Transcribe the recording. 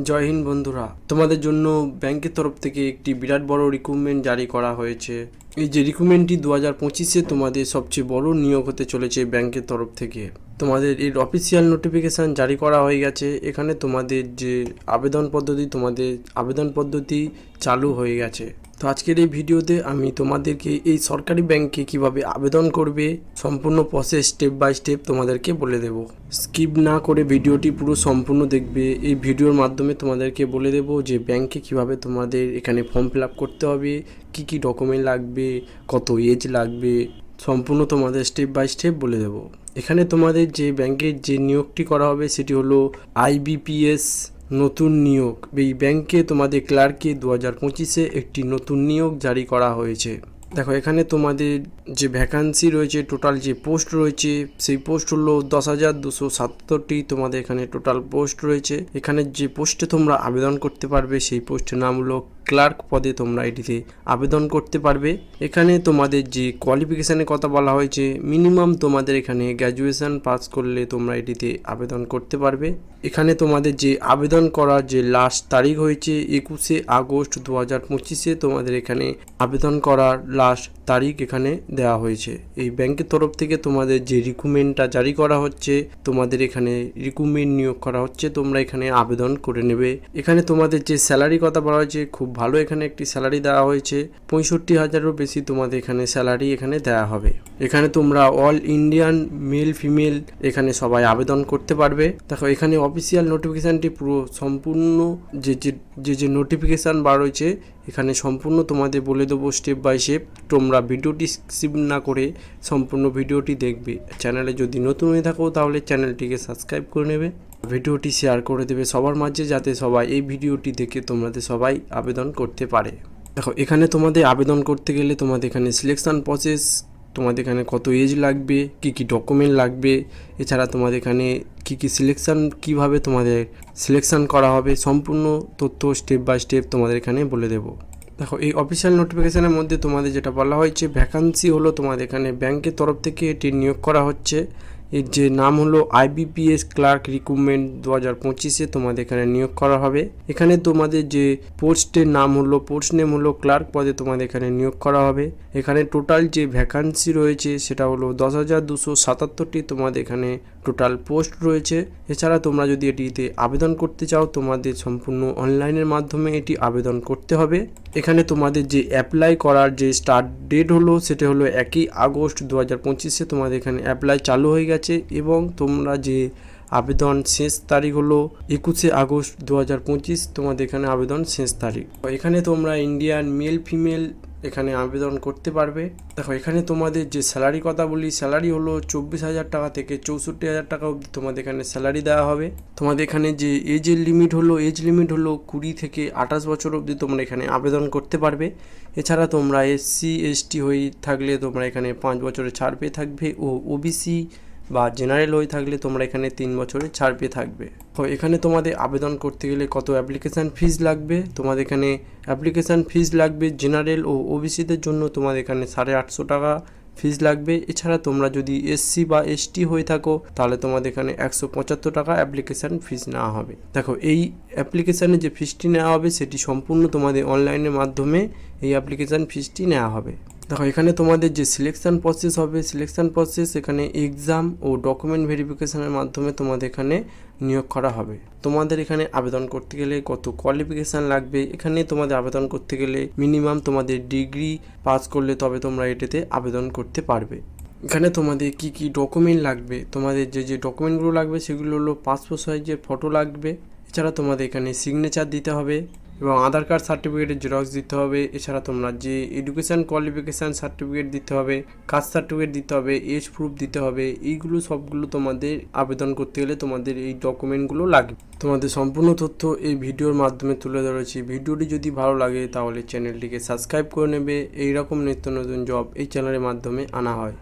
জয় হিন্দ বন্ধুরা, তোমাদের জন্য ব্যাংকের তরফ থেকে একটি বিরাট বড় রিক্রুটমেন্ট জারি করা হয়েছে। এই যে রিক্রুটমেন্টটি 2025-এ তোমাদের সবচেয়ে বড় নিয়োগ হতে চলেছে ব্যাংকের তরফ থেকে। তোমাদের এর অফিসিয়াল নোটিফিকেশান জারি করা হয়ে গেছে। এখানে তোমাদের যে আবেদন পদ্ধতি চালু হয়ে গেছে। তো আজকের এই ভিডিওতে আমি তোমাদেরকে এই সরকারি ব্যাংকে কিভাবে আবেদন করবে সম্পূর্ণ প্রসেস স্টেপ বাই স্টেপ তোমাদেরকে বলে দেব। স্কিপ না করে ভিডিওটি পুরো সম্পূর্ণ দেখবে। এই ভিডিওর মাধ্যমে তোমাদেরকে বলে দেব যে ব্যাংকে কিভাবে তোমাদের এখানে ফর্ম ফিল আপ করতে হবে, কি কি ডকুমেন্ট লাগবে, কত এজ লাগবে, সম্পূর্ণ তোমাদের স্টেপ বাই স্টেপ বলে দেব। এখানে তোমাদের যে ব্যাংকের যে নিয়োগটি করা হবে সেটি হলো IBPS নতুন নিয়োগ। এই ব্যাংকে তোমাদের ক্লার্কে 2025-এ একটি নতুন নিয়োগ জারি করা হয়েছে। দেখো, এখানে তোমাদের যে ভ্যাকান্সি রয়েছে, টোটাল যে পোস্ট রয়েছে সেই পোস্ট হলো 10,277টি। তোমাদের এখানে টোটাল পোস্ট রয়েছে। এখানে যে পোস্টে তোমরা আবেদন করতে পারবে সেই পোস্টের নাম হলো ক্লার্ক পদে তোমরা এটিতে আবেদন করতে পারবে। এখানে তোমাদের যে কোয়ালিফিকেশানের কথা বলা হয়েছে, মিনিমাম তোমাদের এখানে গ্র্যাজুয়েশন পাস করলে তোমরা এটিতে আবেদন করতে পারবে। এখানে তোমাদের যে আবেদন করার যে লাস্ট তারিখ হয়েছে 21শে আগস্ট 2025-এ তোমাদের এখানে আবেদন করার লাস্ট তারিখ এখানে দেওয়া হয়েছে। এই ব্যাংকের তরফ থেকে তোমাদের যে রিক্রুটমেন্টটা জারি করা হচ্ছে, তোমাদের এখানে রিক্রুটমেন্ট নিয়োগ করা হচ্ছে, তোমরা এখানে আবেদন করে নেবে। এখানে তোমাদের যে স্যালারি কথা বলা হয়েছে, খুব ভালো এখানে একটি স্যালারি দেওয়া হয়েছে। 65,000-এরও বেশি তোমাদের এখানে স্যালারি এখানে দেওয়া হবে। এখানে তোমরা অল ইন্ডিয়ান মেল ফিমেল এখানে সবাই আবেদন করতে পারবে। দেখো, এখানে অফিসিয়াল নোটিফিকেশানটি পুরো সম্পূর্ণ যে নোটিফিকেশান বার হয়েছে এখানে সম্পূর্ণ তোমাদের বলে দেবো স্টেপ বাই স্টেপ। তোমরা ভিডিওটি স্কিপ না করে সম্পূর্ণ ভিডিওটি দেখবে। চ্যানেলে যদি নতুন হয়ে থাকো তাহলে চ্যানেলটিকে সাবস্ক্রাইব করে নেবে, ভিডিওটি শেয়ার করে দেবে সবার মাঝে, যাতে সবাই এই ভিডিওটি দেখে তোমাদের সবাই আবেদন করতে পারে। দেখো, এখানে তোমাদের আবেদন করতে গেলে তোমাদের এখানে সিলেকশান প্রসেস, তোমাদের এখানে কত এজ লাগবে, কি কি ডকুমেন্ট লাগবে, এছাড়া তোমাদের এখানে কি কি সিলেকশান, কিভাবে তোমাদের সিলেকশান করা হবে, সম্পূর্ণ তথ্য স্টেপ বাই স্টেপ তোমাদের এখানে বলে দেব। দেখো, এই অফিসিয়াল নোটিফিকেশানের মধ্যে তোমাদের যেটা বলা হয়েছে, ভ্যাকান্সি হলো তোমাদের এখানে ব্যাংকের তরফ থেকে এটি নিয়োগ করা হচ্ছে। এর যে নাম হলো IBPS ক্লার্ক রিক্রুটমেন্ট 2025-এ তোমাদের এখানে নিয়োগ করা হবে। এখানে তোমাদের যে পোস্টের নাম হলো, পোস্ট নেম হলো ক্লার্ক পদে তোমাদের এখানে নিয়োগ করা হবে। এখানে টোটাল যে ভ্যাকান্সি রয়েছে সেটা হলো 10,277টি তোমাদের এখানে টোটাল পোস্ট রয়েছে। এছাড়া তোমরা যদি এটিতে আবেদন করতে চাও, তোমাদের সম্পূর্ণ অনলাইনের মাধ্যমে এটি আবেদন করতে হবে। এখানে তোমাদের যে অ্যাপ্লাই করার যে স্টার্ট ডেট হলো সেটা হলো 1 আগস্ট 2025-এ তোমাদের এখানে অ্যাপ্লাই চালু হয়ে গেছে, এবং তোমরা যে আবেদন শেষ তারিখ হলো 21শে আগস্ট 2025 তোমাদের এখানে আবেদন শেষ তারিখ। এখানে তোমরা ইন্ডিয়ান মেল ফিমেল এখানে আবেদন করতে পারবে। দেখো, এখানে তোমাদের যে স্যালারি কথা বলি, স্যালারি হলো 24,000 টাকা থেকে 64,000 টাকা অবধি তোমাদের এখানে স্যালারি দেওয়া হবে। তোমাদের এখানে যে এজ লিমিট হলো 20 থেকে 28 বছর অবধি তোমরা এখানে আবেদন করতে পারবে। এছাড়া তোমরা SC ST হয়ে থাকলে তোমরা এখানে 5 বছরের ছাড় পেয়ে থাকবে, ও OBC বা জেনারেল হয়ে থাকলে তোমরা এখানে 3 বছরের ছাড় পেয়ে থাকবে। তো এখানে তোমাদের আবেদন করতে গেলে কত অ্যাপ্লিকেশান ফিস লাগবে, তোমাদের এখানে অ্যাপ্লিকেশান ফিস লাগবে জেনারেল ও OBCদের জন্য তোমাদের এখানে 850 টাকা ফিস লাগবে। এছাড়া তোমরা যদি SC বা ST হয়ে থাকো তাহলে তোমাদের এখানে 175 টাকা অ্যাপ্লিকেশান ফিস নেওয়া হবে। দেখো, এই অ্যাপ্লিকেশানে যে ফিসটি নেওয়া হবে সেটি সম্পূর্ণ তোমাদের অনলাইনের মাধ্যমে এই অ্যাপ্লিকেশান ফিসটি নেওয়া হবে। দেখো, এখানে তোমাদের যে সিলেকশান প্রসেস হবে, সিলেকশান প্রসেস এখানে এক্সাম ও ডকুমেন্ট ভেরিফিকেশানের মাধ্যমে তোমাদের এখানে নিয়োগ করা হবে। তোমাদের এখানে আবেদন করতে গেলে কত কোয়ালিফিকেশান লাগবে, এখানে তোমাদের আবেদন করতে গেলে মিনিমাম তোমাদের ডিগ্রি পাস করলে তবে তোমরা এটাতে আবেদন করতে পারবে। এখানে তোমাদের কি কি ডকুমেন্ট লাগবে, তোমাদের যে ডকুমেন্টগুলো লাগবে সেগুলো হলো পাসপোর্ট সাইজের ফটো লাগবে। এছাড়া তোমাদের এখানে সিগনেচার দিতে হবে এবং আধার কার্ড সার্টিফিকেটের জেরক্স দিতে হবে। এছাড়া তোমরা যে এডুকেশান কোয়ালিফিকেশান সার্টিফিকেট দিতে হবে, কাস্ট সার্টিফিকেট দিতে হবে, এজ প্রুফ দিতে হবে। এইগুলো সবগুলো তোমাদের আবেদন করতে গেলে তোমাদের এই ডকুমেন্টগুলো লাগবে। তোমাদের সম্পূর্ণ তথ্য এই ভিডিওর মাধ্যমে তুলে ধরেছি। ভিডিওটি যদি ভালো লাগে তাহলে চ্যানেলটিকে সাবস্ক্রাইব করে নেবে। এইরকম নিত্য নতুন জব এই চ্যানেলের মাধ্যমে আনা হয়।